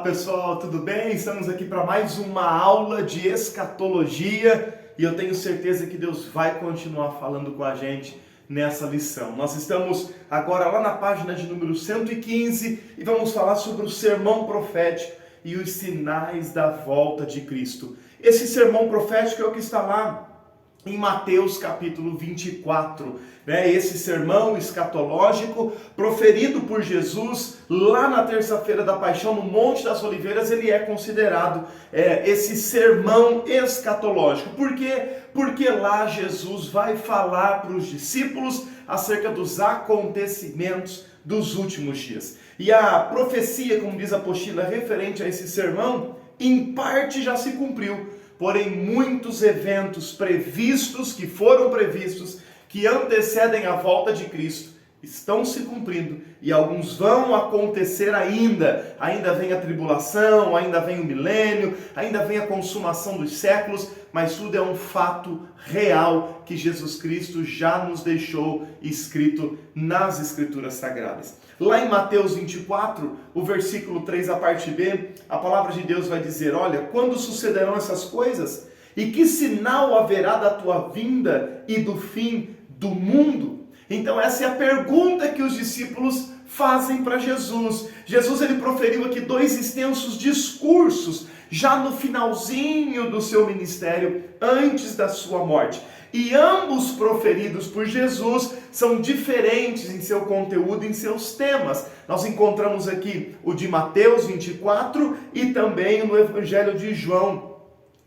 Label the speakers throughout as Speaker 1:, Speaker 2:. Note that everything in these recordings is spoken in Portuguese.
Speaker 1: pessoal, tudo bem? Estamos aqui para mais uma aula de escatologia e eu tenho certeza que Deus vai continuar falando com a gente nessa lição. Nós estamos agora lá na página de número 115 e vamos falar sobre o sermão profético e os sinais da volta de Cristo. Esse sermão profético é o que está lá em Mateus capítulo 24, esse sermão escatológico proferido por Jesus lá na terça-feira da paixão no Monte das Oliveiras, ele é considerado esse sermão escatológico. Por quê? Porque lá Jesus vai falar para os discípulos acerca dos acontecimentos dos últimos dias. E a profecia, como diz a apostila, referente a esse sermão, em parte já se cumpriu. Porém, muitos eventos previstos, que antecedem a volta de Cristo, estão se cumprindo e alguns vão acontecer ainda. Ainda vem a tribulação, ainda vem o milênio, ainda vem a consumação dos séculos, mas tudo é um fato real que Jesus Cristo já nos deixou escrito nas Escrituras Sagradas. Lá em Mateus 24, o versículo 3, a parte B, a palavra de Deus vai dizer: olha, quando sucederão essas coisas? E que sinal haverá da tua vinda e do fim do mundo? Então essa é a pergunta que os discípulos fazem para Jesus. Jesus ele proferiu aqui 2 extensos discursos, já no finalzinho do seu ministério, antes da sua morte. E ambos proferidos por Jesus são diferentes em seu conteúdo, em seus temas. Nós encontramos aqui o de Mateus 24 e também no Evangelho de João,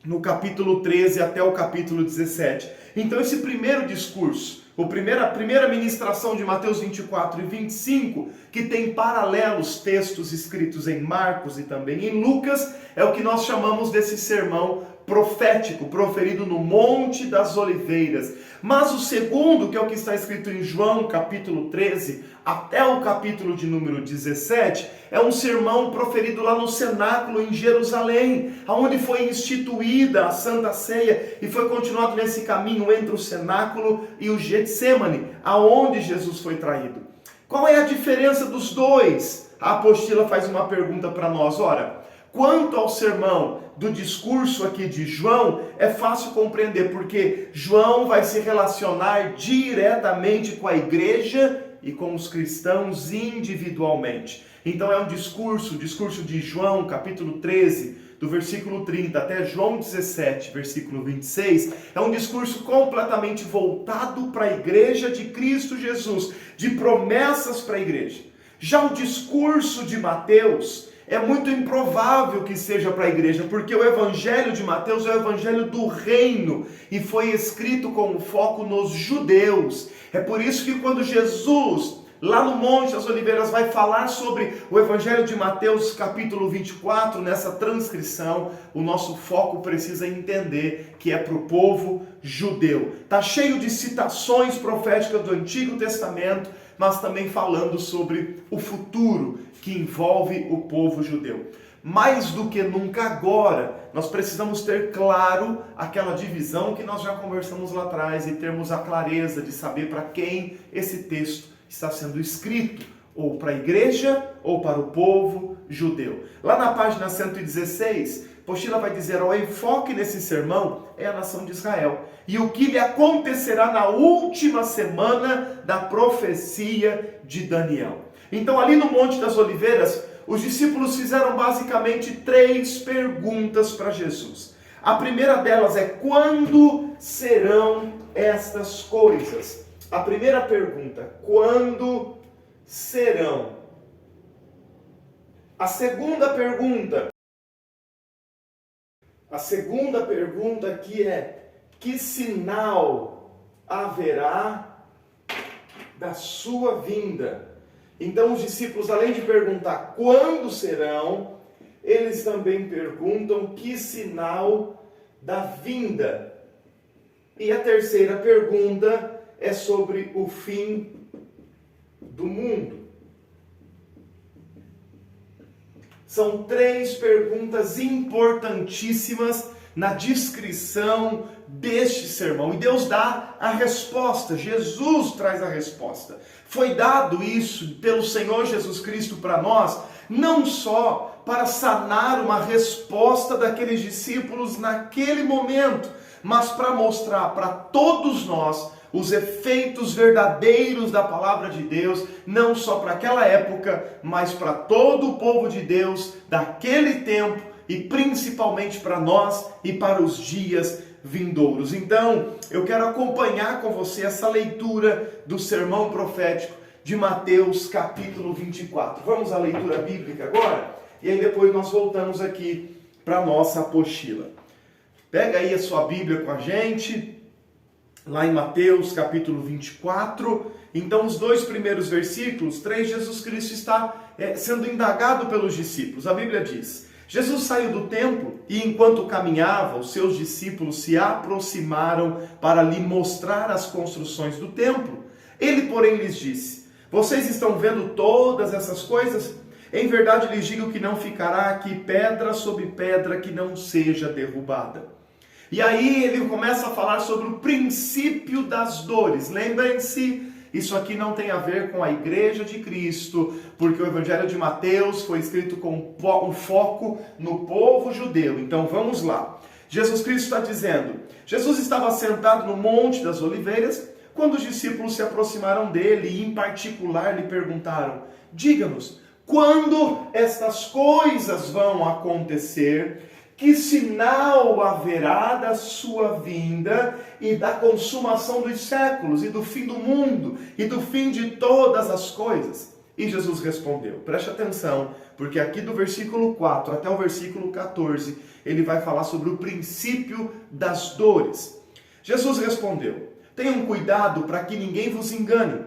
Speaker 1: no capítulo 13 até o capítulo 17. Então esse primeiro discurso, a primeira ministração de Mateus 24 e 25, que tem paralelos textos escritos em Marcos e também em Lucas, é o que nós chamamos desse sermão profético, proferido no Monte das Oliveiras. Mas o segundo, que é o que está escrito em João, capítulo 13, até o capítulo de número 17, é um sermão proferido lá no cenáculo em Jerusalém, onde foi instituída a Santa Ceia e foi continuado nesse caminho entre o cenáculo e o Getsêmani, aonde Jesus foi traído. Qual é a diferença dos dois? A apostila faz uma pergunta para nós. Ora, quanto ao sermão do discurso aqui de João, é fácil compreender, porque João vai se relacionar diretamente com a igreja e com os cristãos individualmente. Então é um discurso, o discurso de João, capítulo 13, do versículo 30 até João 17, versículo 26, é um discurso completamente voltado para a igreja de Cristo Jesus, de promessas para a igreja. Já o discurso de Mateus é muito improvável que seja para a igreja, porque o Evangelho de Mateus é o Evangelho do reino e foi escrito com foco nos judeus. É por isso que quando Jesus, lá no Monte das Oliveiras, vai falar sobre o Evangelho de Mateus capítulo 24, nessa transcrição, o nosso foco precisa entender que é para o povo judeu. Está cheio de citações proféticas do Antigo Testamento, mas também falando sobre o futuro que envolve o povo judeu. Mais do que nunca agora, nós precisamos ter claro aquela divisão que nós já conversamos lá atrás e termos a clareza de saber para quem esse texto está sendo escrito, ou para a igreja ou para o povo judeu. Lá na página 116, Postila vai dizer: o enfoque nesse sermão é a nação de Israel e o que lhe acontecerá na última semana da profecia de Daniel. Então ali no Monte das Oliveiras, os discípulos fizeram basicamente 3 perguntas para Jesus. A primeira delas é: quando serão estas coisas? A primeira pergunta: quando serão? A segunda pergunta aqui é: que sinal haverá da sua vinda? Então os discípulos, além de perguntar quando serão, eles também perguntam que sinal da vinda. E a terceira pergunta é sobre o fim do mundo. São 3 perguntas importantíssimas na descrição deste sermão. E Deus dá a resposta, Jesus traz a resposta. Foi dado isso pelo Senhor Jesus Cristo para nós, não só para sanar uma resposta daqueles discípulos naquele momento, mas para mostrar para todos nós os efeitos verdadeiros da palavra de Deus, não só para aquela época, mas para todo o povo de Deus daquele tempo e principalmente para nós e para os dias vindouros. Então, eu quero acompanhar com você essa leitura do sermão profético de Mateus capítulo 24. Vamos à leitura bíblica agora? E aí depois nós voltamos aqui para a nossa apostila. Pega aí a sua Bíblia com a gente, lá em Mateus capítulo 24. Então os dois primeiros versículos, 3, Jesus Cristo está sendo indagado pelos discípulos. A Bíblia diz: Jesus saiu do templo e enquanto caminhava, os seus discípulos se aproximaram para lhe mostrar as construções do templo. Ele, porém, lhes disse: vocês estão vendo todas essas coisas? Em verdade lhes digo que não ficará aqui pedra sobre pedra que não seja derrubada. E aí ele começa a falar sobre o princípio das dores. Lembrem-se, isso aqui não tem a ver com a igreja de Cristo, porque o Evangelho de Mateus foi escrito com um foco no povo judeu. Então vamos lá. Jesus Cristo está dizendo, Jesus estava sentado no Monte das Oliveiras, quando os discípulos se aproximaram dele e em particular lhe perguntaram: diga-nos, quando estas coisas vão acontecer? Que sinal haverá da sua vinda e da consumação dos séculos e do fim do mundo e do fim de todas as coisas? E Jesus respondeu, preste atenção, porque aqui do versículo 4 até o versículo 14, ele vai falar sobre o princípio das dores. Jesus respondeu: tenham cuidado para que ninguém vos engane,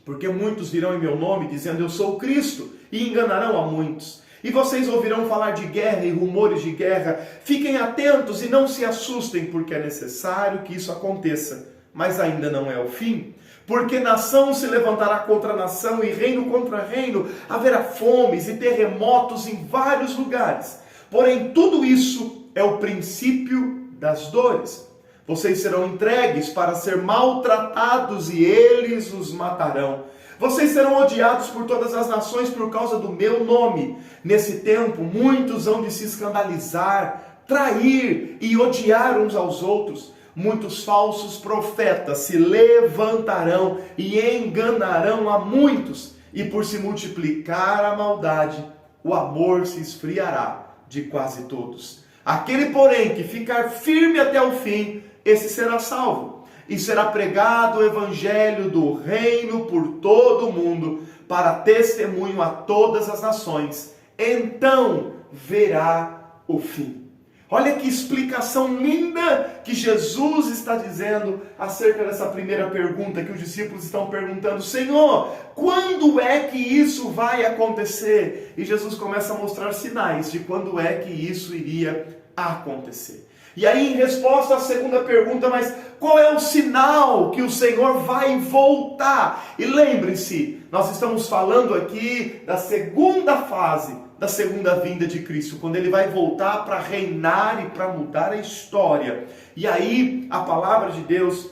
Speaker 1: porque muitos virão em meu nome dizendo eu sou o Cristo e enganarão a muitos. E vocês ouvirão falar de guerra e rumores de guerra. Fiquem atentos e não se assustem, porque é necessário que isso aconteça. Mas ainda não é o fim. Porque nação se levantará contra nação e reino contra reino. Haverá fomes e terremotos em vários lugares. Porém, tudo isso é o princípio das dores. Vocês serão entregues para ser maltratados e eles os matarão. Vocês serão odiados por todas as nações por causa do meu nome. Nesse tempo, muitos hão de se escandalizar, trair e odiar uns aos outros. Muitos falsos profetas se levantarão e enganarão a muitos. E por se multiplicar a maldade, o amor se esfriará de quase todos. Aquele, porém, que ficar firme até o fim, esse será salvo. E será pregado o evangelho do reino por todo o mundo, para testemunho a todas as nações. Então verá o fim. Olha que explicação linda que Jesus está dizendo acerca dessa primeira pergunta que os discípulos estão perguntando: Senhor, quando é que isso vai acontecer? E Jesus começa a mostrar sinais de quando é que isso iria acontecer. E aí, em resposta à segunda pergunta, mas qual é o sinal que o Senhor vai voltar? E lembre-se, nós estamos falando aqui da segunda fase da segunda vinda de Cristo, quando ele vai voltar para reinar e para mudar a história. E aí, a palavra de Deus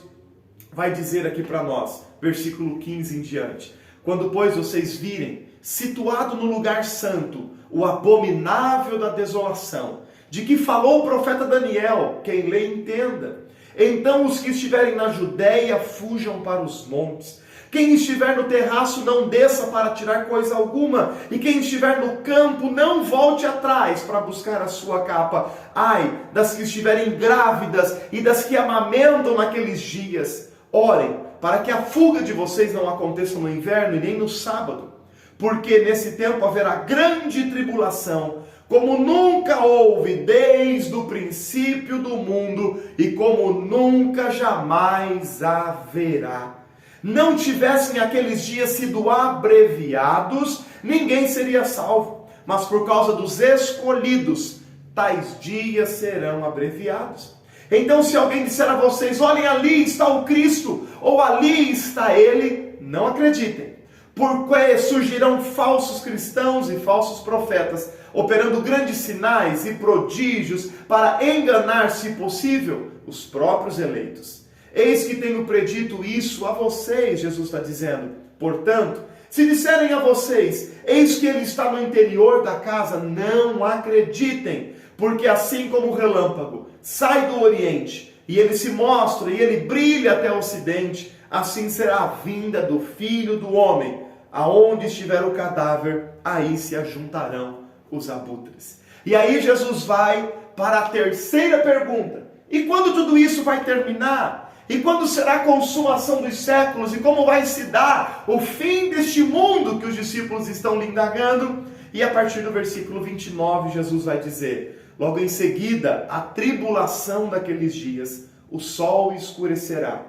Speaker 1: vai dizer aqui para nós, versículo 15 em diante: quando, pois, vocês virem, situado no lugar santo, o abominável da desolação, de que falou o profeta Daniel, quem lê entenda. Então os que estiverem na Judéia fujam para os montes. Quem estiver no terraço não desça para tirar coisa alguma. E quem estiver no campo não volte atrás para buscar a sua capa. Ai, das que estiverem grávidas e das que amamentam naqueles dias. Orem, para que a fuga de vocês não aconteça no inverno e nem no sábado. Porque nesse tempo haverá grande tribulação, como nunca houve desde o princípio do mundo e como nunca jamais haverá. Não tivessem aqueles dias sido abreviados, ninguém seria salvo. Mas por causa dos escolhidos, tais dias serão abreviados. Então se alguém disser a vocês: olhem, ali está o Cristo, ou ali está ele, não acreditem. porque surgirão falsos cristãos e falsos profetas, operando grandes sinais e prodígios para enganar, se possível, os próprios eleitos. Eis que tenho predito isso a vocês, Jesus está dizendo. Portanto, se disserem a vocês, eis que ele está no interior da casa, não acreditem, porque assim como o relâmpago sai do oriente, e ele se mostra, e ele brilha até o ocidente, assim será a vinda do Filho do Homem. Aonde estiver o cadáver, aí se ajuntarão os abutres. E aí Jesus vai para a terceira pergunta. E quando tudo isso vai terminar? E quando será a consumação dos séculos? E como vai se dar o fim deste mundo que os discípulos estão lhe indagando? E a partir do versículo 29, Jesus vai dizer: logo em seguida, a tribulação daqueles dias, o sol escurecerá,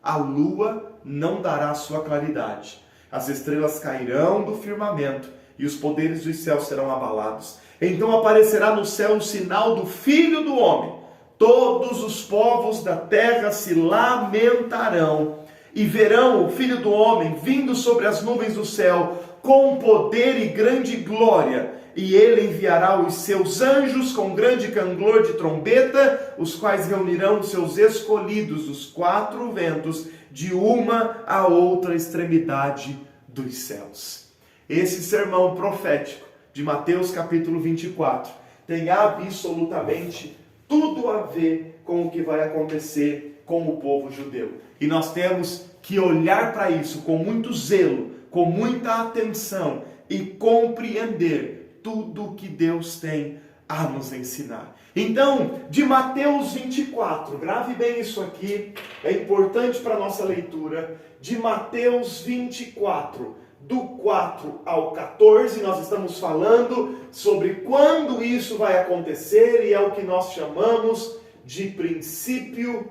Speaker 1: a lua não dará sua claridade, as estrelas cairão do firmamento e os poderes dos céus serão abalados. Então aparecerá no céu o sinal do Filho do Homem. Todos os povos da terra se lamentarão e verão o Filho do Homem vindo sobre as nuvens do céu com poder e grande glória. E ele enviará os seus anjos com grande canglor de trombeta, os quais reunirão os seus escolhidos dos quatro ventos, de uma a outra extremidade dos céus. Esse sermão profético de Mateus capítulo 24 tem absolutamente tudo a ver com o que vai acontecer com o povo judeu. E nós temos que olhar para isso com muito zelo, com muita atenção e compreender tudo o que Deus tem a nos ensinar. Então, de Mateus 24, grave bem isso aqui, é importante para a nossa leitura. De Mateus 24, do 4 ao 14, nós estamos falando sobre quando isso vai acontecer, e é o que nós chamamos de princípio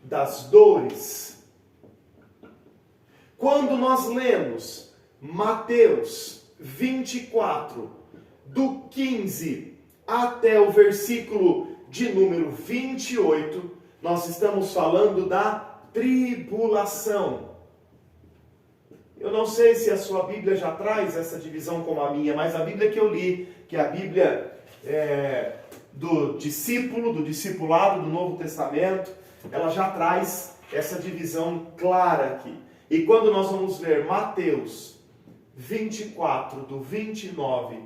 Speaker 1: das dores. Quando nós lemos Mateus 24, do 15 até o versículo de número 28, nós estamos falando da tribulação. Eu não sei se a sua Bíblia já traz essa divisão como a minha, mas a Bíblia que eu li, que é a Bíblia do discípulo, do discipulado do Novo Testamento, ela já traz essa divisão clara aqui. E quando nós vamos ler Mateus 24, do 29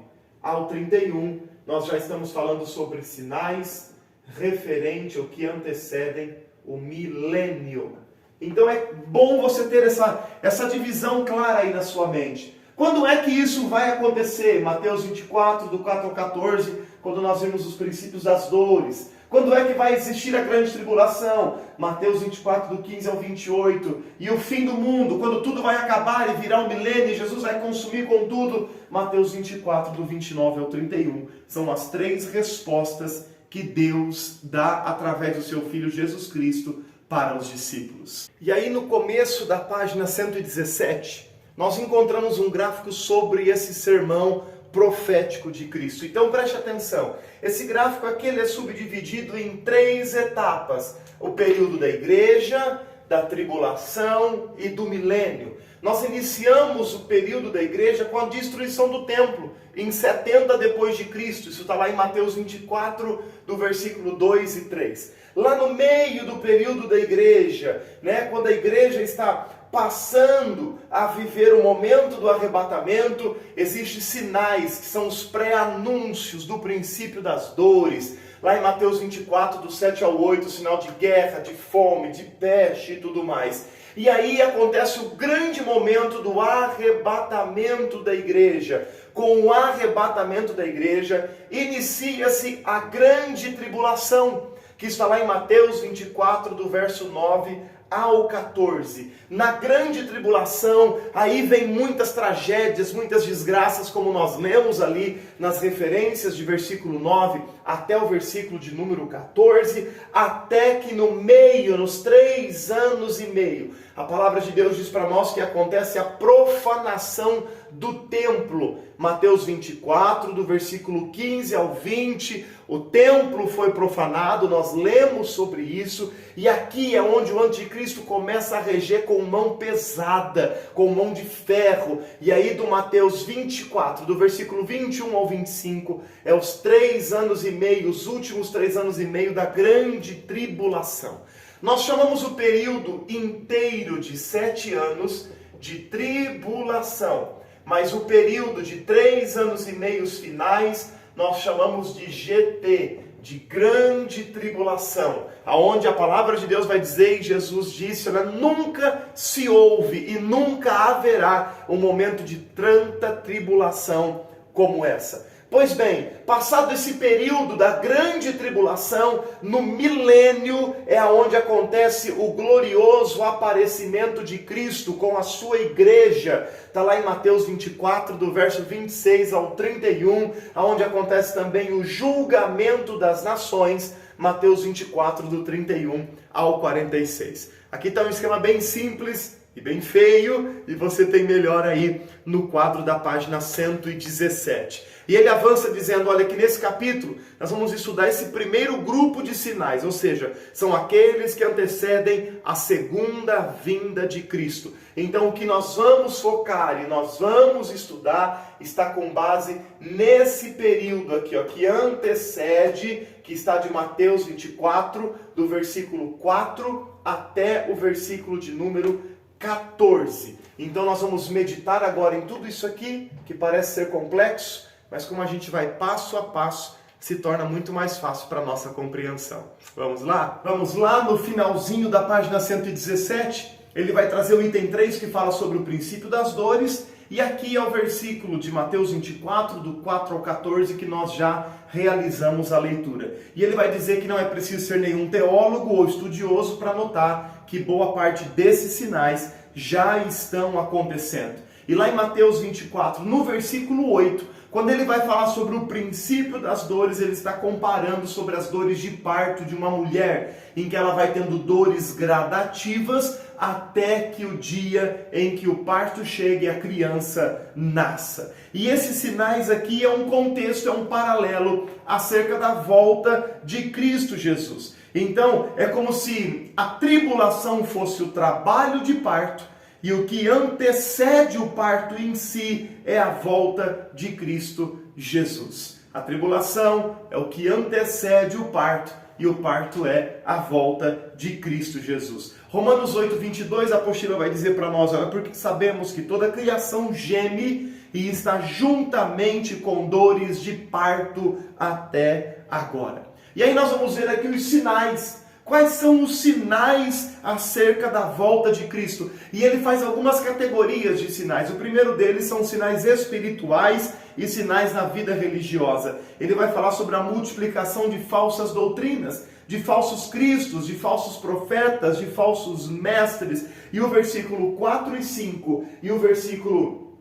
Speaker 1: ao 31, nós já estamos falando sobre sinais referente ao que antecedem o milênio. Então é bom você ter essa divisão clara aí na sua mente. Quando é que isso vai acontecer? Mateus 24, do 4 ao 14, quando nós vemos os princípios das dores. Quando é que vai existir a grande tribulação? Mateus 24, do 15 ao 28. E o fim do mundo, quando tudo vai acabar e virá um milênio, e Jesus vai consumir com tudo. Mateus 24, do 29 ao 31. São as três respostas que Deus dá através do seu Filho Jesus Cristo para os discípulos. E aí no começo da página 117, nós encontramos um gráfico sobre esse sermão profético de Cristo. Então preste atenção, esse gráfico aqui ele é subdividido em três etapas: o período da igreja, da tribulação e do milênio. Nós iniciamos o período da igreja com a destruição do templo, em 70 depois de Cristo. Isso está lá em Mateus 24, do versículo 2 e 3. Lá no meio do período da igreja, quando a igreja está passando a viver o momento do arrebatamento, existem sinais que são os pré-anúncios do princípio das dores. Lá em Mateus 24, do 7 ao 8, sinal de guerra, de fome, de peste e tudo mais. E aí acontece o grande momento do arrebatamento da igreja. Com o arrebatamento da igreja, inicia-se a grande tribulação, que está lá em Mateus 24, do verso 9 ao 14. Na grande tribulação, aí vem muitas tragédias, muitas desgraças, como nós lemos ali nas referências de versículo 9 até o versículo de número 14, até que no meio, nos 3 anos e meio, a palavra de Deus diz para nós que acontece a profanação do templo. Mateus 24, do versículo 15 ao 20, o templo foi profanado, nós lemos sobre isso, e aqui é onde o anticristo começa a reger com mão pesada, com mão de ferro. E aí do Mateus 24, do versículo 21 ao 25, é os 3 anos e meio, os últimos 3 anos e meio da grande tribulação. Nós chamamos o período inteiro de 7 anos de tribulação, mas o período de 3 anos e meios finais nós chamamos de GT, de grande tribulação, aonde a palavra de Deus vai dizer, e Jesus disse, olha, nunca se houve e nunca haverá um momento de tanta tribulação como essa. Pois bem, passado esse período da grande tribulação, no milênio é onde acontece o glorioso aparecimento de Cristo com a sua igreja. Está lá em Mateus 24, do verso 26 ao 31, onde acontece também o julgamento das nações, Mateus 24, do 31 ao 46. Aqui está um esquema bem simples e bem feio, e você tem melhor aí no quadro da página 117. E ele avança dizendo, olha, que nesse capítulo nós vamos estudar esse primeiro grupo de sinais, ou seja, são aqueles que antecedem a segunda vinda de Cristo. Então o que nós vamos focar e nós vamos estudar está com base nesse período aqui, ó, que antecede, que está de Mateus 24, do versículo 4 até o versículo de número 14. Então nós vamos meditar agora em tudo isso aqui, que parece ser complexo, mas como a gente vai passo a passo, se torna muito mais fácil para a nossa compreensão. Vamos lá? Vamos lá no finalzinho da página 117, ele vai trazer o item 3 que fala sobre o princípio das dores, e aqui é o versículo de Mateus 24, do 4 ao 14, que nós já realizamos a leitura. E ele vai dizer que não é preciso ser nenhum teólogo ou estudioso para notar que boa parte desses sinais já estão acontecendo. E lá em Mateus 24, no versículo 8, quando ele vai falar sobre o princípio das dores, ele está comparando sobre as dores de parto de uma mulher, em que ela vai tendo dores gradativas até que o dia em que o parto chegue e a criança nasça. E esses sinais aqui é um contexto, é um paralelo acerca da volta de Cristo Jesus. Então, é como se a tribulação fosse o trabalho de parto, e o que antecede o parto em si é a volta de Cristo Jesus. A tribulação é o que antecede o parto, e o parto é a volta de Cristo Jesus. Romanos 8, 22, a apostila vai dizer para nós, olha, porque sabemos que toda a criação geme e está juntamente com dores de parto até agora. E aí nós vamos ver aqui os sinais. Quais são os sinais acerca da volta de Cristo? E ele faz algumas categorias de sinais. O primeiro deles são sinais espirituais e sinais na vida religiosa. Ele vai falar sobre a multiplicação de falsas doutrinas, de falsos cristos, de falsos profetas, de falsos mestres. E o versículo 4 e 5 e o versículo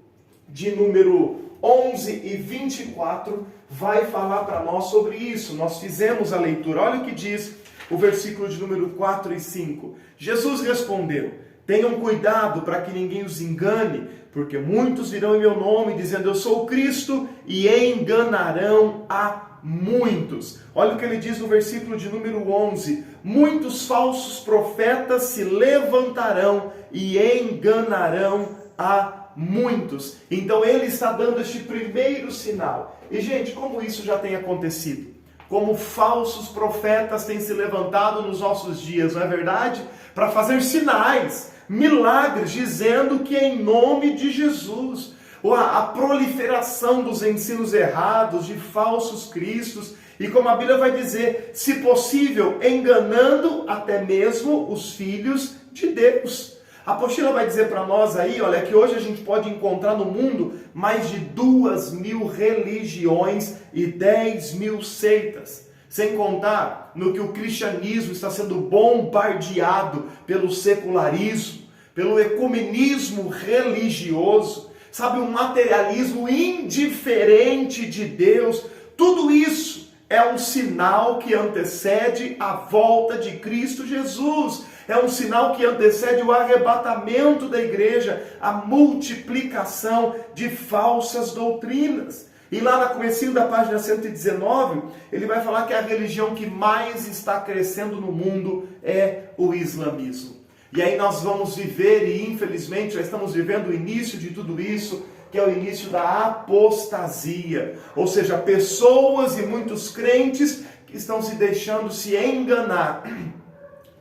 Speaker 1: de número 11 e 24 vai falar para nós sobre isso. Nós fizemos a leitura. Olha o que diz o versículo de número 4 e 5. Jesus respondeu, tenham cuidado para que ninguém os engane, porque muitos virão em meu nome dizendo eu sou o Cristo e enganarão a muitos. Olha o que ele diz no versículo de número 11. Muitos falsos profetas se levantarão e enganarão a muitos. Então ele está dando este primeiro sinal. E gente, como isso já tem acontecido? Como falsos profetas têm se levantado nos nossos dias, não é verdade? Para fazer sinais, milagres, dizendo que é em nome de Jesus. A proliferação dos ensinos errados, de falsos cristos, e como a Bíblia vai dizer, se possível, enganando até mesmo os filhos de Deus. A apostila vai dizer para nós aí, olha, que hoje a gente pode encontrar no mundo mais de 2.000 religiões e 10.000 seitas. Sem contar no que o cristianismo está sendo bombardeado pelo secularismo, pelo ecumenismo religioso, sabe, um materialismo indiferente de Deus. Tudo isso é um sinal que antecede a volta de Cristo Jesus. É um sinal que antecede o arrebatamento da igreja, a multiplicação de falsas doutrinas. E lá no comecinho da página 119, ele vai falar que a religião que mais está crescendo no mundo é o islamismo. E aí nós vamos viver, e infelizmente já estamos vivendo o início de tudo isso, que é o início da apostasia. Ou seja, pessoas e muitos crentes que estão se deixando se enganar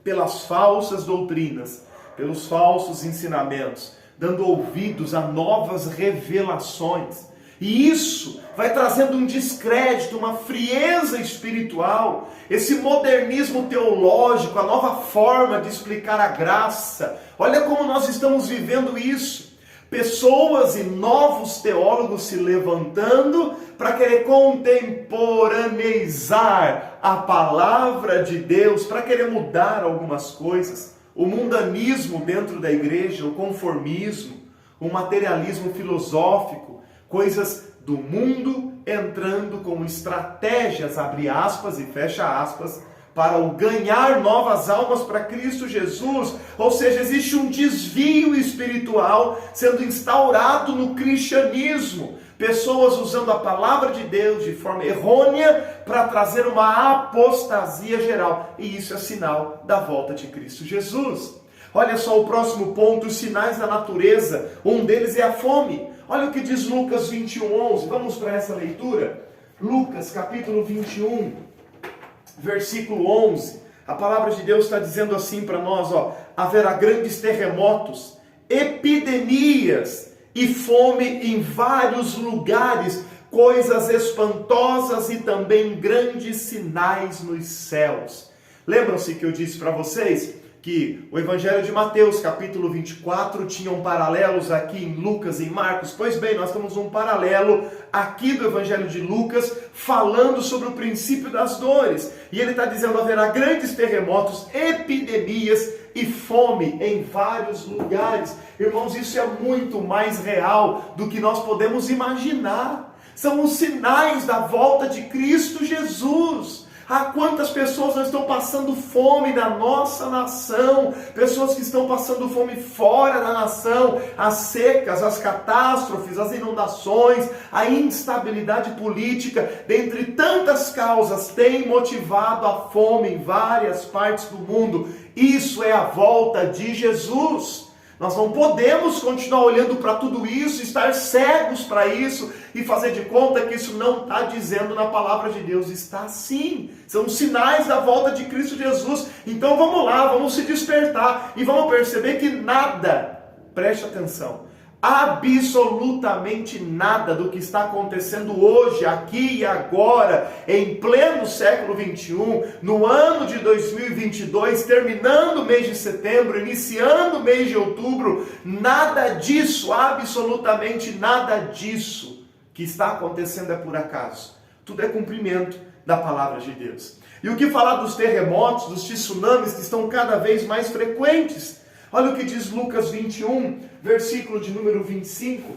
Speaker 1: pelas falsas doutrinas, pelos falsos ensinamentos, dando ouvidos a novas revelações. E isso vai trazendo um descrédito, uma frieza espiritual, esse modernismo teológico, a nova forma de explicar a graça. Olha como nós estamos vivendo isso. Pessoas e novos teólogos se levantando para querer contemporaneizar a palavra de Deus, para querer mudar algumas coisas. O mundanismo dentro da igreja, o conformismo, o materialismo filosófico, coisas do mundo entrando com estratégias, abre aspas e fecha aspas, para o ganhar novas almas para Cristo Jesus. Ou seja, existe um desvio espiritual sendo instaurado no cristianismo. Pessoas usando a palavra de Deus de forma errônea para trazer uma apostasia geral. E isso é sinal da volta de Cristo Jesus. Olha só o próximo ponto, os sinais da natureza. Um deles é a fome. Olha o que diz Lucas 21:11. Vamos para essa leitura. Lucas capítulo 21, versículo 11. A palavra de Deus está dizendo assim para nós, haverá grandes terremotos, epidemias e fome em vários lugares, coisas espantosas e também grandes sinais nos céus. Lembram-se que eu disse para vocês que o Evangelho de Mateus, capítulo 24, tinham paralelos aqui em Lucas e em Marcos? Pois bem, nós temos um paralelo aqui do Evangelho de Lucas, falando sobre o princípio das dores. E ele está dizendo, haverá grandes terremotos, epidemias e fome em vários lugares. Irmãos, isso é muito mais real do que nós podemos imaginar. São os sinais da volta de Cristo Jesus. Ah, quantas pessoas não estão passando fome na nossa nação, pessoas que estão passando fome fora da nação, as secas, as catástrofes, as inundações, a instabilidade política, dentre tantas causas, tem motivado a fome em várias partes do mundo. Isso é a volta de Jesus. Nós não podemos continuar olhando para tudo isso, estar cegos para isso e fazer de conta que isso não está dizendo na palavra de Deus. Está sim, são sinais da volta de Cristo Jesus. Então vamos lá, vamos se despertar e vamos perceber que nada, preste atenção, absolutamente nada do que está acontecendo hoje, aqui e agora, em pleno século XXI, no ano de 2022, terminando o mês de setembro, iniciando o mês de outubro, nada disso, absolutamente nada disso que está acontecendo é por acaso. Tudo é cumprimento da palavra de Deus. E o que falar dos terremotos, dos tsunamis que estão cada vez mais frequentes? Olha o que diz Lucas 21, versículo de número 25.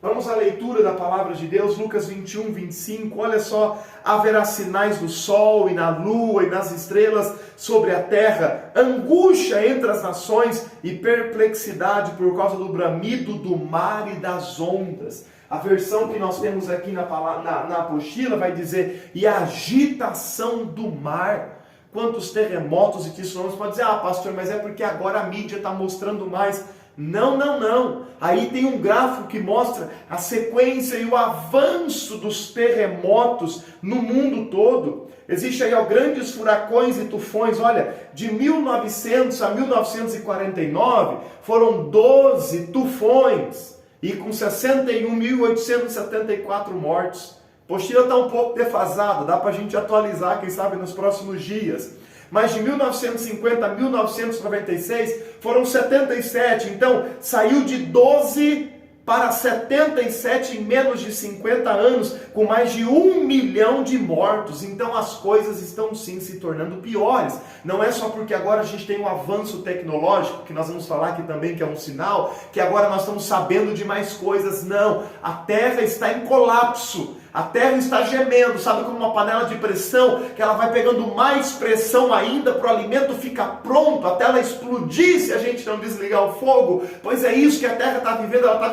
Speaker 1: Vamos à leitura da palavra de Deus, Lucas 21, 25. Olha só, haverá sinais no sol e na lua e nas estrelas sobre a terra, angústia entre as nações e perplexidade por causa do bramido do mar e das ondas. A versão que nós temos aqui na apostila vai dizer, e a agitação do mar. Quantos terremotos e tsunamis? Pode dizer, pastor, mas é porque agora a mídia está mostrando mais. Não. Aí tem um gráfico que mostra a sequência e o avanço dos terremotos no mundo todo. Existem aí grandes furacões e tufões. Olha, de 1900 a 1949 foram 12 tufões e com 61.874 mortos. A apostila está um pouco defasada, dá para a gente atualizar, quem sabe, nos próximos dias. Mas de 1950 a 1996 foram 77, então saiu de 12 para 77 em menos de 50 anos, com mais de 1 milhão de mortos. Então as coisas estão sim se tornando piores. Não é só porque agora a gente tem um avanço tecnológico, que nós vamos falar aqui também, que é um sinal, que agora nós estamos sabendo de mais coisas. Não, a Terra está em colapso. A Terra está gemendo, sabe como uma panela de pressão, que ela vai pegando mais pressão ainda para o alimento ficar pronto, até ela explodir se a gente não desligar o fogo? Pois é isso que a Terra está vivendo, ela está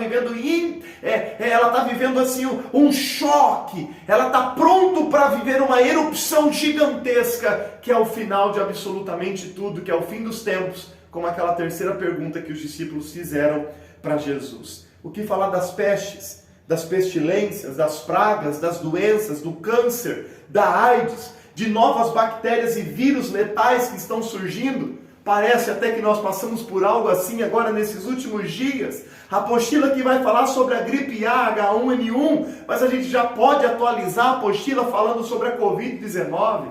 Speaker 1: vivendo assim um choque, ela está pronto para viver uma erupção gigantesca, que é o final de absolutamente tudo, que é o fim dos tempos, como aquela terceira pergunta que os discípulos fizeram para Jesus. O que falar das pestes? Das pestilências, das pragas, das doenças, do câncer, da AIDS, de novas bactérias e vírus letais que estão surgindo. Parece até que nós passamos por algo assim agora nesses últimos dias. A apostila que vai falar sobre a gripe A, H1N1, mas a gente já pode atualizar a apostila falando sobre a Covid-19.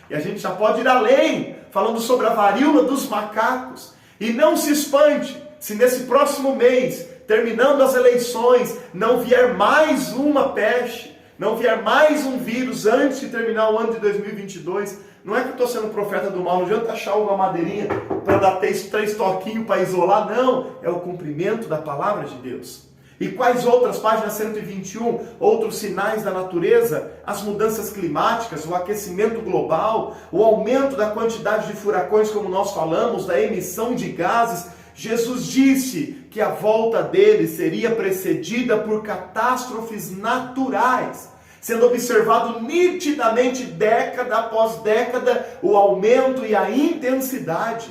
Speaker 1: E a gente já pode ir além, falando sobre a varíola dos macacos. E não se espante se nesse próximo mês, terminando as eleições, não vier mais uma peste, não vier mais um vírus antes de terminar o ano de 2022. Não é que eu estou sendo profeta do mal, não adianta achar uma madeirinha para dar três toquinhos para isolar, não. É o cumprimento da palavra de Deus. E quais outras, página 121, outros sinais da natureza? As mudanças climáticas, o aquecimento global, o aumento da quantidade de furacões, como nós falamos, da emissão de gases. Jesus disse que a volta dele seria precedida por catástrofes naturais, sendo observado nitidamente, década após década, o aumento e a intensidade.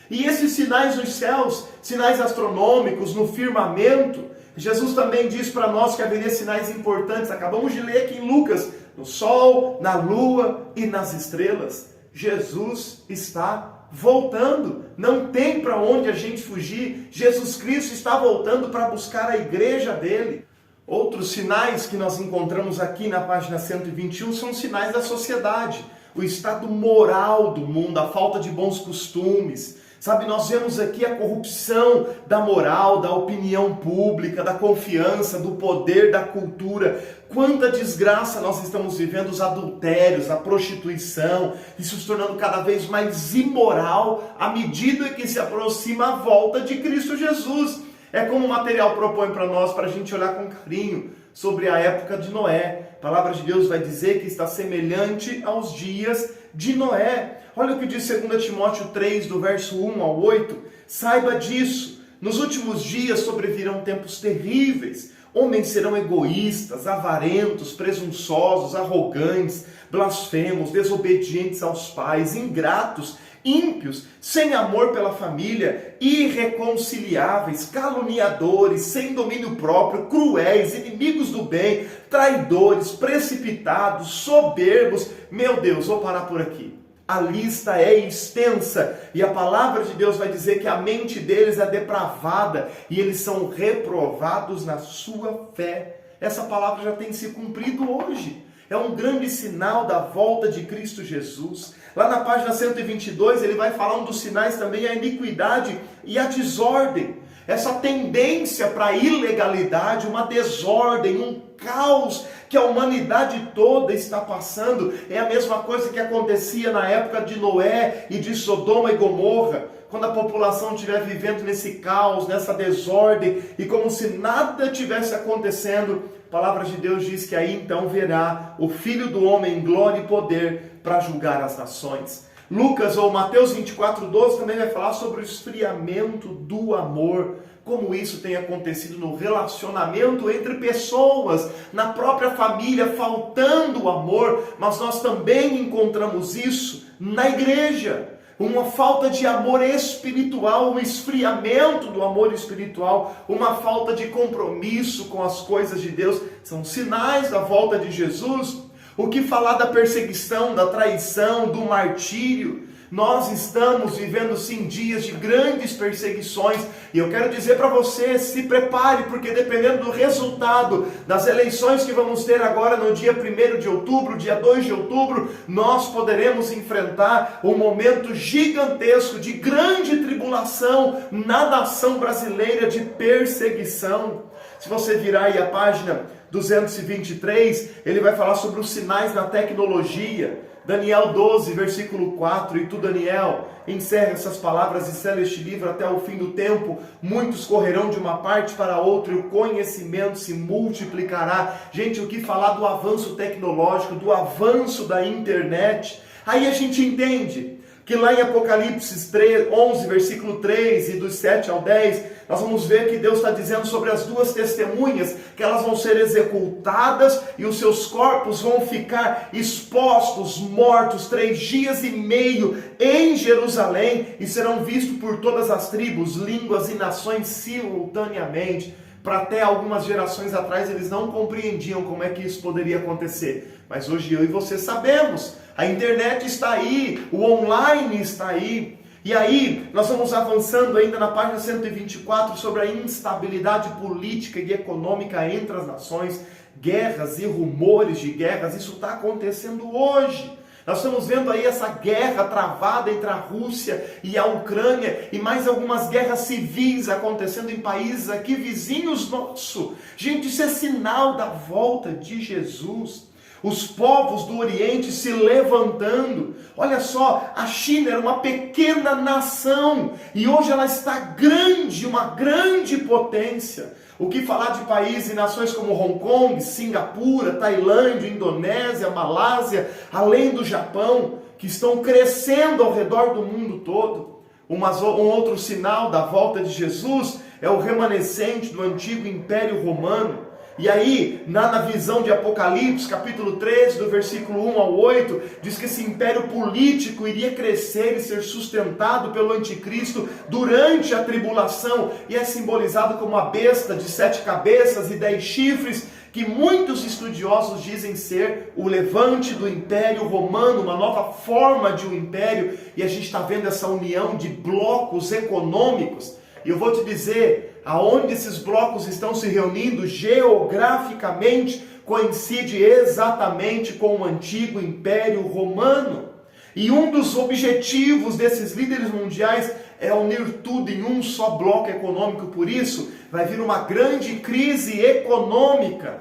Speaker 1: E esses sinais nos céus, sinais astronômicos, no firmamento, Jesus também diz para nós que haveria sinais importantes. Acabamos de ler aqui em Lucas, no sol, na lua e nas estrelas. Jesus está voltando, não tem para onde a gente fugir. Jesus Cristo está voltando para buscar a igreja dele. Outros sinais que nós encontramos aqui na página 121 são sinais da sociedade, o estado moral do mundo, a falta de bons costumes. Sabe, nós vemos aqui a corrupção da moral, da opinião pública, da confiança, do poder, da cultura. Quanta desgraça nós estamos vivendo, os adultérios, a prostituição, isso se tornando cada vez mais imoral à medida que se aproxima a volta de Cristo Jesus. É como o material propõe para nós, para a gente olhar com carinho sobre a época de Noé. A palavra de Deus vai dizer que está semelhante aos dias de Noé. Olha o que diz 2 Timóteo 3, do verso 1 ao 8. Saiba disso, nos últimos dias sobrevirão tempos terríveis. Homens serão egoístas, avarentos, presunçosos, arrogantes, blasfemos, desobedientes aos pais, ingratos, ímpios, sem amor pela família, irreconciliáveis, caluniadores, sem domínio próprio, cruéis, inimigos do bem, traidores, precipitados, soberbos. Meu Deus, vou parar por aqui. A lista é extensa e a palavra de Deus vai dizer que a mente deles é depravada e eles são reprovados na sua fé. Essa palavra já tem se cumprido hoje. É um grande sinal da volta de Cristo Jesus. Lá na página 122 ele vai falar um dos sinais também, a iniquidade e a desordem. Essa tendência para a ilegalidade, uma desordem, um caos que a humanidade toda está passando. É a mesma coisa que acontecia na época de Noé e de Sodoma e Gomorra, quando a população estiver vivendo nesse caos, nessa desordem, e como se nada tivesse acontecendo. A palavra de Deus diz que aí então verá o Filho do Homem em glória e poder para julgar as nações. Lucas ou Mateus 24:12 também vai falar sobre o esfriamento do amor, como isso tem acontecido no relacionamento entre pessoas, na própria família, faltando o amor, mas nós também encontramos isso na igreja. Uma falta de amor espiritual, um esfriamento do amor espiritual, uma falta de compromisso com as coisas de Deus, são sinais da volta de Jesus. O que falar da perseguição, da traição, do martírio? Nós estamos vivendo sim dias de grandes perseguições e eu quero dizer para você, se prepare, porque dependendo do resultado das eleições que vamos ter agora no dia 1º de outubro, dia 2 de outubro, nós poderemos enfrentar um momento gigantesco de grande tribulação na nação brasileira, de perseguição. Se você virar aí a página 223, ele vai falar sobre os sinais na tecnologia. Daniel 12, versículo 4, e tu, Daniel, encerra essas palavras e sela este livro até o fim do tempo. Muitos correrão de uma parte para outra e o conhecimento se multiplicará. Gente, o que falar do avanço tecnológico, do avanço da internet? Aí a gente entende que lá em Apocalipse 11, versículo 3 e dos 7 ao 10, nós vamos ver que Deus está dizendo sobre as duas testemunhas, que elas vão ser executadas e os seus corpos vão ficar expostos, mortos, 3 dias e meio em Jerusalém e serão vistos por todas as tribos, línguas e nações simultaneamente. Para até algumas gerações atrás eles não compreendiam como é que isso poderia acontecer. Mas hoje eu e você sabemos, a internet está aí, o online está aí. E aí, nós vamos avançando ainda na página 124 sobre a instabilidade política e econômica entre as nações, guerras e rumores de guerras, isso está acontecendo hoje. Nós estamos vendo aí essa guerra travada entre a Rússia e a Ucrânia e mais algumas guerras civis acontecendo em países aqui vizinhos nossos. Gente, isso é sinal da volta de Jesus. Os povos do Oriente se levantando. Olha só, a China era uma pequena nação e hoje ela está grande, uma grande potência. O que falar de países e nações como Hong Kong, Singapura, Tailândia, Indonésia, Malásia, além do Japão, que estão crescendo ao redor do mundo todo. Um outro sinal da volta de Jesus é o remanescente do antigo Império Romano. E aí, na visão de Apocalipse, capítulo 13, do versículo 1 ao 8, diz que esse império político iria crescer e ser sustentado pelo anticristo durante a tribulação, e é simbolizado como a besta de 7 cabeças e 10 chifres, que muitos estudiosos dizem ser o levante do Império Romano, uma nova forma de um império, e a gente está vendo essa união de blocos econômicos. E eu vou te dizer, aonde esses blocos estão se reunindo geograficamente, coincide exatamente com o antigo Império Romano. E um dos objetivos desses líderes mundiais é unir tudo em um só bloco econômico. Por isso, vai vir uma grande crise econômica.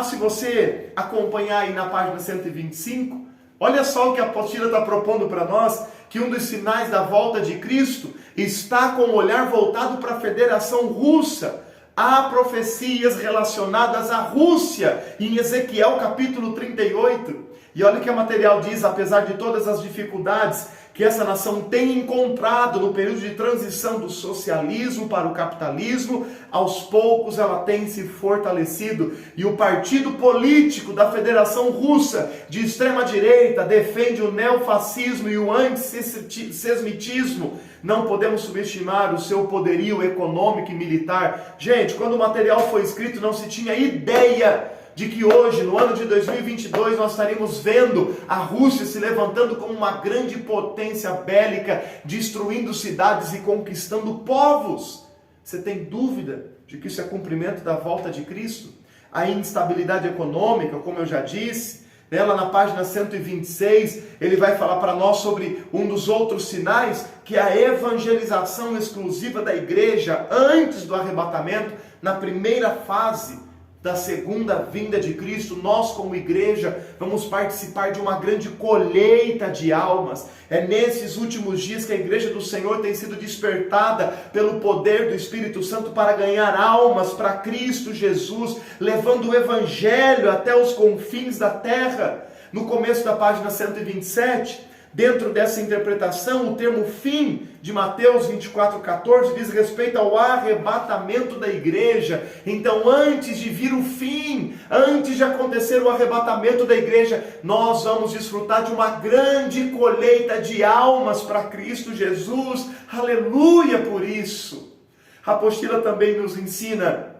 Speaker 1: Se você acompanhar aí na página 125, olha só o que a apostila está propondo para nós, que um dos sinais da volta de Cristo está com o olhar voltado para a Federação Russa. Há profecias relacionadas à Rússia em Ezequiel capítulo 38. E olha o que o material diz, apesar de todas as dificuldades que essa nação tem encontrado no período de transição do socialismo para o capitalismo, aos poucos ela tem se fortalecido. E o partido político da Federação Russa de extrema direita defende o neofascismo e o antissemitismo. Não podemos subestimar o seu poderio econômico e militar. Gente, quando o material foi escrito não se tinha ideia de que hoje, no ano de 2022, nós estaríamos vendo a Rússia se levantando como uma grande potência bélica, destruindo cidades e conquistando povos. Você tem dúvida de que isso é cumprimento da volta de Cristo? A instabilidade econômica, como eu já disse, nela na página 126, ele vai falar para nós sobre um dos outros sinais, que é a evangelização exclusiva da igreja antes do arrebatamento, na primeira fase da segunda vinda de Cristo. Nós como igreja vamos participar de uma grande colheita de almas. É nesses últimos dias que a igreja do Senhor tem sido despertada pelo poder do Espírito Santo para ganhar almas para Cristo Jesus, levando o evangelho até os confins da terra. No começo da página 127, dentro dessa interpretação, o termo fim de Mateus 24,14 diz respeito ao arrebatamento da igreja. Então, antes de vir o fim, antes de acontecer o arrebatamento da igreja, nós vamos desfrutar de uma grande colheita de almas para Cristo Jesus. Aleluia por isso! A apostila também nos ensina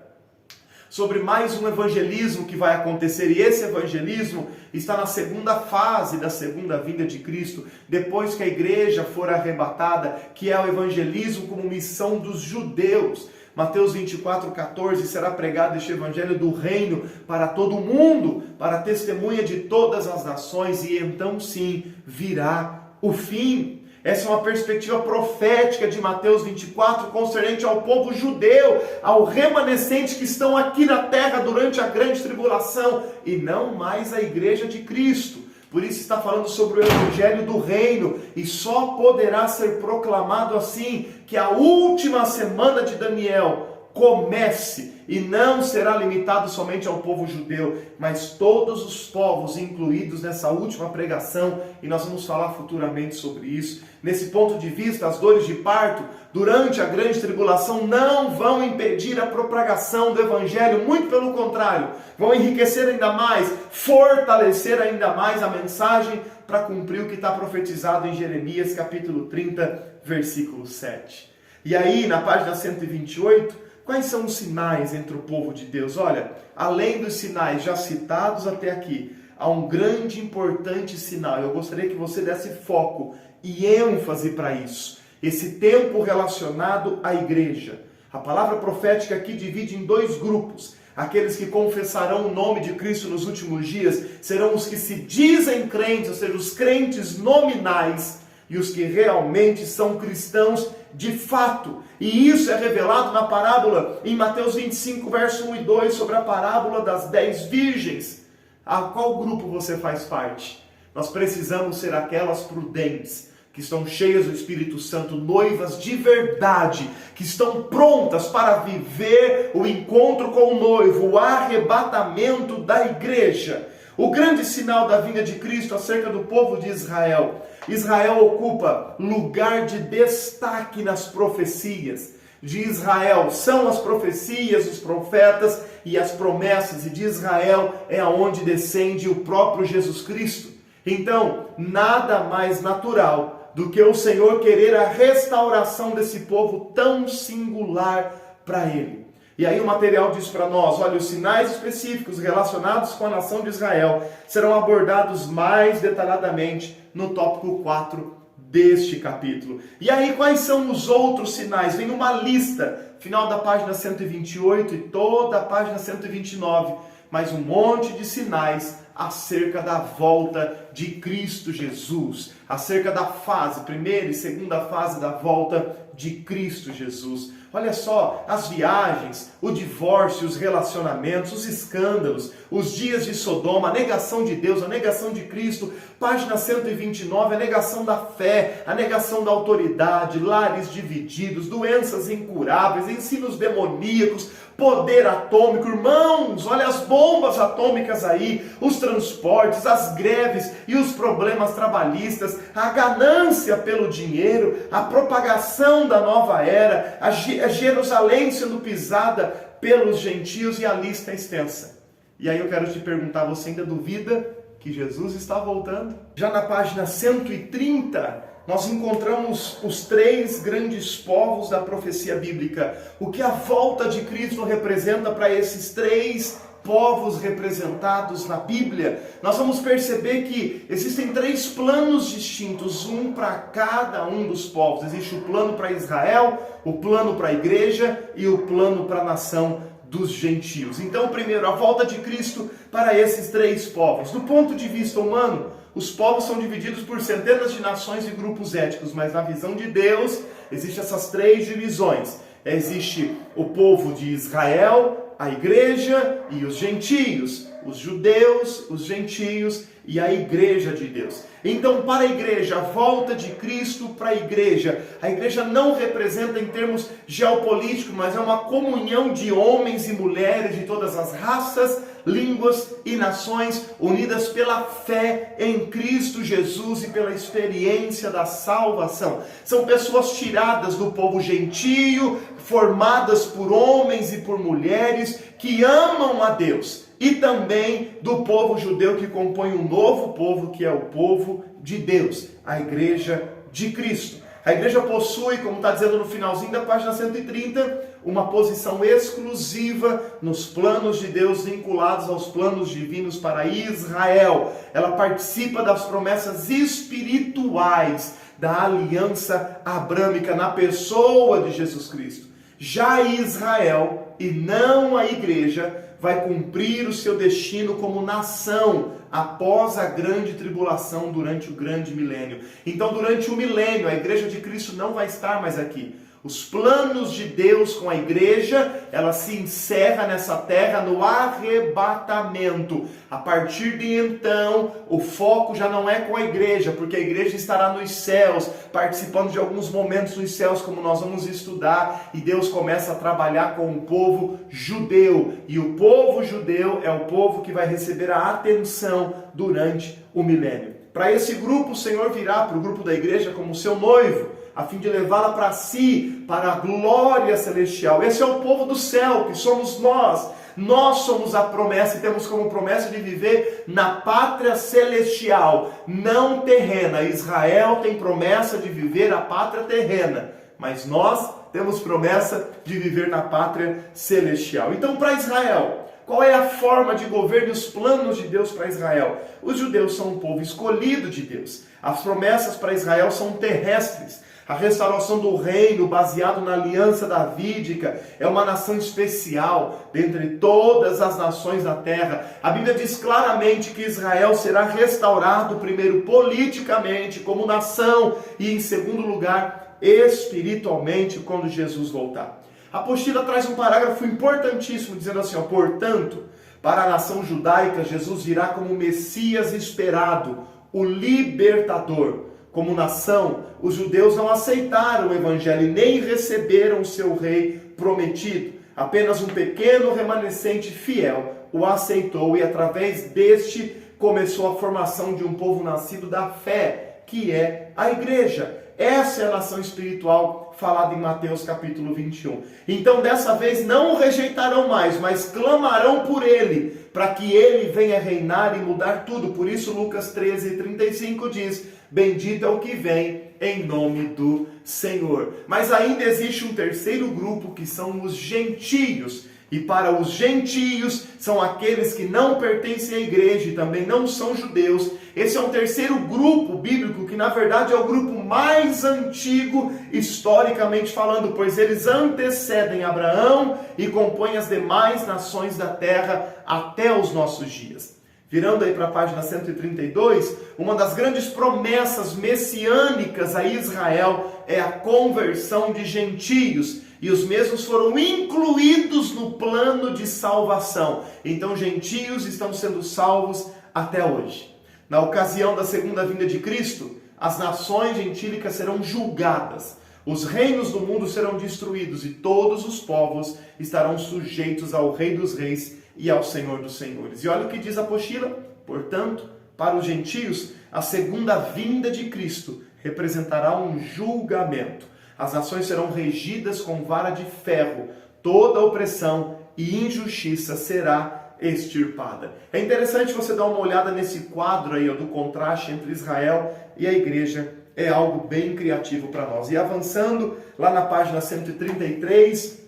Speaker 1: sobre mais um evangelismo que vai acontecer, e esse evangelismo está na segunda fase da segunda vinda de Cristo, depois que a igreja for arrebatada, que é o evangelismo como missão dos judeus. Mateus 24,14, será pregado este evangelho do reino para todo o mundo, para testemunha de todas as nações, e então sim virá o fim. Essa é uma perspectiva profética de Mateus 24, concernente ao povo judeu, ao remanescente que estão aqui na terra durante a grande tribulação, e não mais a igreja de Cristo. Por isso está falando sobre o evangelho do reino, e só poderá ser proclamado assim, que a última semana de Daniel comece, e não será limitado somente ao povo judeu, mas todos os povos incluídos nessa última pregação, e nós vamos falar futuramente sobre isso. Nesse ponto de vista, as dores de parto durante a grande tribulação não vão impedir a propagação do evangelho, muito pelo contrário, vão enriquecer ainda mais, fortalecer ainda mais a mensagem para cumprir o que está profetizado em Jeremias capítulo 30, versículo 7. E aí, na página 128, quais são os sinais entre o povo de Deus? Olha, além dos sinais já citados até aqui, há um grande e importante sinal. Eu gostaria que você desse foco e ênfase para isso. Esse tempo relacionado à igreja. A palavra profética aqui divide em dois grupos. Aqueles que confessarão o nome de Cristo nos últimos dias serão os que se dizem crentes, ou seja, os crentes nominais, e os que realmente são cristãos de fato. E isso é revelado na parábola, em Mateus 25, verso 1 e 2, sobre a parábola das 10 virgens. A qual grupo você faz parte? Nós precisamos ser aquelas prudentes, que estão cheias do Espírito Santo, noivas de verdade, que estão prontas para viver o encontro com o noivo, o arrebatamento da igreja. O grande sinal da vinda de Cristo acerca do povo de Israel. Israel ocupa lugar de destaque nas profecias. De Israel são as profecias, os profetas e as promessas. E de Israel é aonde descende o próprio Jesus Cristo. Então, nada mais natural do que o Senhor querer a restauração desse povo tão singular para Ele. E aí o material diz para nós, olha, os sinais específicos relacionados com a nação de Israel serão abordados mais detalhadamente no tópico 4 deste capítulo. E aí quais são os outros sinais? Vem uma lista, final da página 128 e toda a página 129, mais um monte de sinais acerca da volta de Cristo Jesus, acerca da fase, primeira e segunda fase da volta de Cristo Jesus. Olha só, as viagens, o divórcio, os relacionamentos, os escândalos, os dias de Sodoma, a negação de Deus, a negação de Cristo, página 129, a negação da fé, a negação da autoridade, lares divididos, doenças incuráveis, ensinos demoníacos, poder atômico. Irmãos, olha as bombas atômicas aí, os transportes, as greves e os problemas trabalhistas, a ganância pelo dinheiro, a propagação da nova era, a Jerusalém sendo pisada pelos gentios, e a lista é extensa. E aí eu quero te perguntar, você ainda duvida que Jesus está voltando? Já na página 130, nós encontramos os 3 grandes povos da profecia bíblica. O que a volta de Cristo representa para esses 3 povos representados na Bíblia? Nós vamos perceber que existem 3 planos distintos, um para cada um dos povos. Existe o plano para Israel, o plano para a igreja e o plano para a nação dos gentios. Então, primeiro, a volta de Cristo para esses 3 povos. Do ponto de vista humano, os povos são divididos por centenas de nações e grupos étnicos, mas na visão de Deus, existem essas 3 divisões. Existe o povo de Israel, a igreja e os gentios, os judeus, os gentios e a igreja de Deus. Então, para a igreja, a volta de Cristo para a igreja não representa em termos geopolíticos, mas é uma comunhão de homens e mulheres de todas as raças, línguas e nações, unidas pela fé em Cristo Jesus e pela experiência da salvação. São pessoas tiradas do povo gentio, formadas por homens e por mulheres que amam a Deus, e também do povo judeu que compõe um novo povo, que é o povo de Deus, a igreja de Cristo. A igreja possui, como está dizendo no finalzinho da página 130, uma posição exclusiva nos planos de Deus vinculados aos planos divinos para Israel. Ela participa das promessas espirituais da aliança abrâmica na pessoa de Jesus Cristo. Já Israel, e não a igreja, vai cumprir o seu destino como nação após a grande tribulação durante o grande milênio. Então, durante o milênio, a igreja de Cristo não vai estar mais aqui. Os planos de Deus com a igreja, ela se encerra nessa terra no arrebatamento. A partir de então, o foco já não é com a igreja, porque a igreja estará nos céus, participando de alguns momentos nos céus, como nós vamos estudar, e Deus começa a trabalhar com o povo judeu. E o povo judeu é o povo que vai receber a atenção durante o milênio. Para esse grupo, o Senhor virá para o grupo da igreja como seu noivo, a fim de levá-la para si, para a glória celestial. Esse é o povo do céu, que somos nós. Nós somos a promessa e temos como promessa de viver na pátria celestial, não terrena. Israel tem promessa de viver a pátria terrena, mas nós temos promessa de viver na pátria celestial. Então, para Israel, qual é a forma de governo e os planos de Deus para Israel? Os judeus são um povo escolhido de Deus. As promessas para Israel são terrestres. A restauração do reino, baseado na aliança davídica, é uma nação especial dentre todas as nações da terra. A Bíblia diz claramente que Israel será restaurado, primeiro politicamente, como nação, e em segundo lugar, espiritualmente, quando Jesus voltar. A apostila traz um parágrafo importantíssimo, dizendo assim, portanto, para a nação judaica, Jesus virá como o Messias esperado, o libertador. Como nação, os judeus não aceitaram o evangelho e nem receberam o seu rei prometido. Apenas um pequeno remanescente fiel o aceitou e através deste começou a formação de um povo nascido da fé, que é a igreja. Essa é a nação espiritual falada em Mateus capítulo 21. Então dessa vez não o rejeitarão mais, mas clamarão por ele, para que ele venha reinar e mudar tudo. Por isso Lucas 13:35 diz, bendito é o que vem em nome do Senhor. Mas ainda existe um terceiro grupo, que são os gentios. E para os gentios, são aqueles que não pertencem à igreja e também não são judeus. Esse é um terceiro grupo bíblico, que na verdade é o grupo mais antigo, historicamente falando, pois eles antecedem Abraão e compõem as demais nações da terra até os nossos dias. Virando aí para a página 132, uma das grandes promessas messiânicas a Israel é a conversão de gentios. E os mesmos foram incluídos no plano de salvação. Então, gentios estão sendo salvos até hoje. Na ocasião da segunda vinda de Cristo, as nações gentílicas serão julgadas. Os reinos do mundo serão destruídos e todos os povos estarão sujeitos ao Rei dos Reis e ao Senhor dos Senhores. E olha o que diz a apostila. Portanto, para os gentios, a segunda vinda de Cristo representará um julgamento. As nações serão regidas com vara de ferro, toda opressão e injustiça será extirpada. É interessante você dar uma olhada nesse quadro aí, do contraste entre Israel e a igreja. É algo bem criativo para nós. E avançando lá na página 133,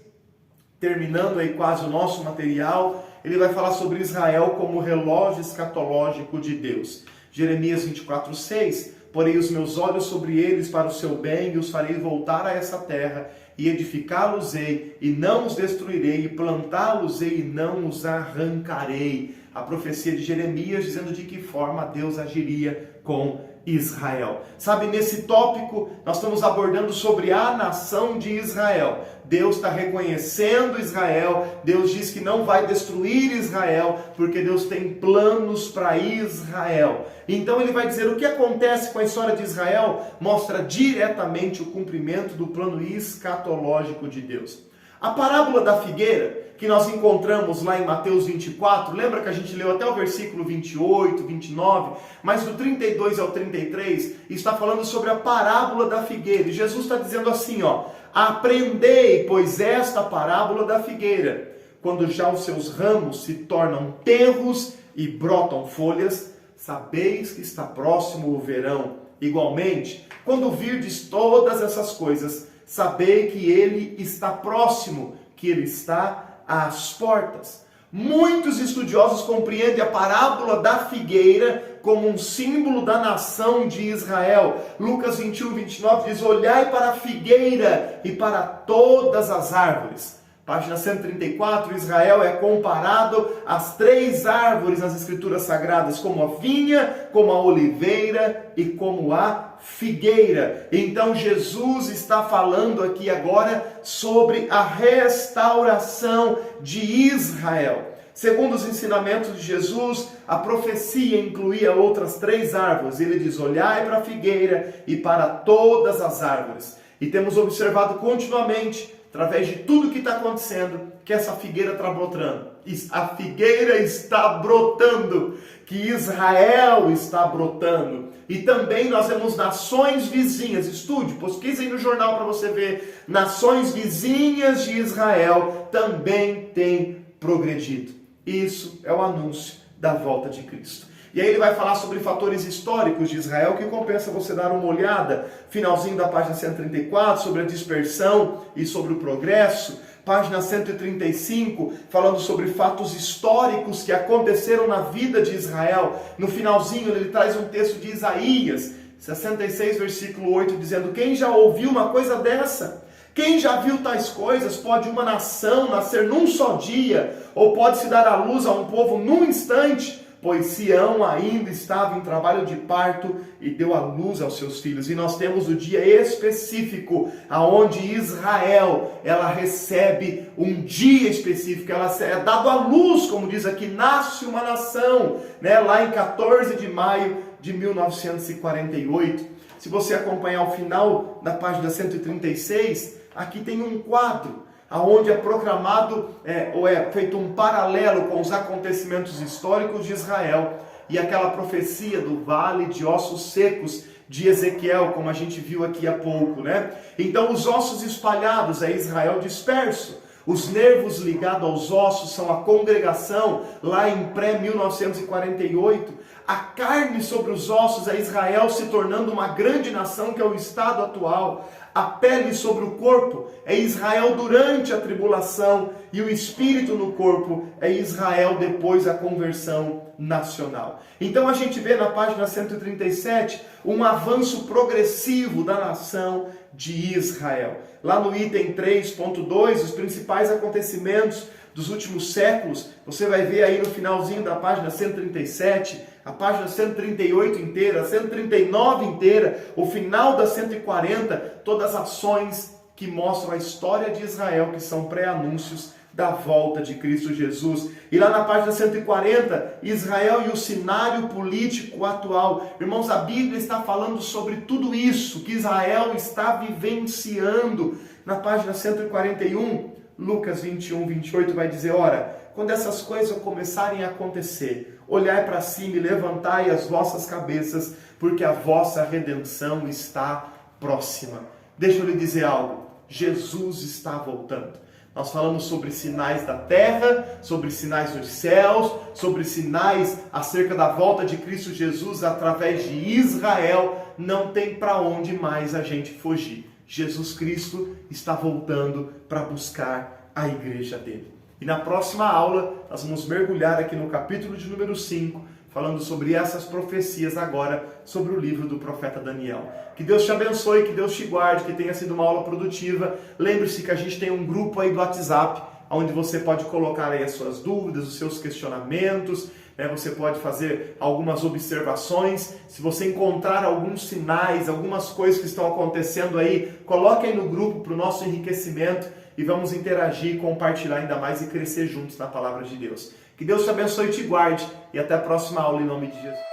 Speaker 1: terminando aí quase o nosso material, ele vai falar sobre Israel como relógio escatológico de Deus. Jeremias 24:6, porém os meus olhos sobre eles para o seu bem, e os farei voltar a essa terra, e edificá-los-ei, e não os destruirei, e plantá-los-ei, e não os arrancarei. A profecia de Jeremias dizendo de que forma Deus agiria com Israel. Sabe, nesse tópico nós estamos abordando sobre a nação de Israel. Deus está reconhecendo Israel, Deus diz que não vai destruir Israel, porque Deus tem planos para Israel. Então ele vai dizer o que acontece com a história de Israel, mostra diretamente o cumprimento do plano escatológico de Deus. A parábola da figueira, que nós encontramos lá em Mateus 24, lembra que a gente leu até o versículo 28, 29, mas do 32 ao 33, está falando sobre a parábola da figueira. E Jesus está dizendo assim, aprendei, pois, esta parábola da figueira, quando já os seus ramos se tornam tenros e brotam folhas, sabeis que está próximo o verão. Igualmente, quando virdes todas essas coisas, sabei que ele está próximo, que ele está às portas. Muitos estudiosos compreendem a parábola da figueira como um símbolo da nação de Israel. Lucas 21, 29 diz, olhai para a figueira e para todas as árvores. Página 134, Israel é comparado às 3 árvores nas Escrituras Sagradas, como a vinha, como a oliveira e como a figueira. Então Jesus está falando aqui agora sobre a restauração de Israel. Segundo os ensinamentos de Jesus, a profecia incluía outras 3 árvores. Ele diz: olhai para a figueira e para todas as árvores. E temos observado continuamente, através de tudo que está acontecendo, que essa figueira está brotando. A figueira está brotando, que Israel está brotando. E também nós vemos nações vizinhas. Estude, pesquise aí no jornal para você ver. Nações vizinhas de Israel também têm progredido. Isso é o anúncio da volta de Cristo. E aí ele vai falar sobre fatores históricos de Israel, que compensa você dar uma olhada. Finalzinho da página 134, sobre a dispersão e sobre o progresso. Página 135, falando sobre fatos históricos que aconteceram na vida de Israel. No finalzinho ele traz um texto de Isaías, 66, versículo 8, dizendo: quem já ouviu uma coisa dessa? Quem já viu tais coisas? Pode uma nação nascer num só dia? Ou pode-se dar à luz a um povo num instante? Pois Sião ainda estava em trabalho de parto e deu à luz aos seus filhos. E nós temos o dia específico, aonde Israel, ela recebe um dia específico, ela é dado à luz, como diz aqui, nasce uma nação, né? Lá em 14 de maio de 1948. Se você acompanhar o final da página 136, aqui tem um quadro, onde é proclamado, ou é feito um paralelo com os acontecimentos históricos de Israel e aquela profecia do vale de ossos secos de Ezequiel, como a gente viu aqui há pouco, né? Então os ossos espalhados é Israel disperso. Os nervos ligados aos ossos são a congregação, lá em pré-1948. A carne sobre os ossos é Israel se tornando uma grande nação, que é o estado atual. A pele sobre o corpo é Israel durante a tribulação, e o espírito no corpo é Israel depois da conversão nacional. Então a gente vê na página 137 um avanço progressivo da nação de Israel. Lá no item 3.2, os principais acontecimentos dos últimos séculos, você vai ver aí no finalzinho da página 137, a página 138 inteira, 139 inteira, o final da 140, todas as ações que mostram a história de Israel, que são pré-anúncios da volta de Cristo Jesus. E lá na página 140, Israel e o cenário político atual. Irmãos, a Bíblia está falando sobre tudo isso que Israel está vivenciando. Na página 141, Lucas 21, 28 vai dizer: ora, quando essas coisas começarem a acontecer, olhai para cima e levantai as vossas cabeças, porque a vossa redenção está próxima. Deixa eu lhe dizer algo, Jesus está voltando. Nós falamos sobre sinais da terra, sobre sinais dos céus, sobre sinais acerca da volta de Cristo Jesus através de Israel. Não tem para onde mais a gente fugir. Jesus Cristo está voltando para buscar a igreja dele. E na próxima aula, nós vamos mergulhar aqui no capítulo de número 5, falando sobre essas profecias agora, sobre o livro do profeta Daniel. Que Deus te abençoe, que Deus te guarde, que tenha sido uma aula produtiva. Lembre-se que a gente tem um grupo aí do WhatsApp, onde você pode colocar aí as suas dúvidas, os seus questionamentos, né? Você pode fazer algumas observações. Se você encontrar alguns sinais, algumas coisas que estão acontecendo aí, coloque aí no grupo para o nosso enriquecimento e vamos interagir, compartilhar ainda mais e crescer juntos na palavra de Deus. Que Deus te abençoe e te guarde. E até a próxima aula em nome de Jesus.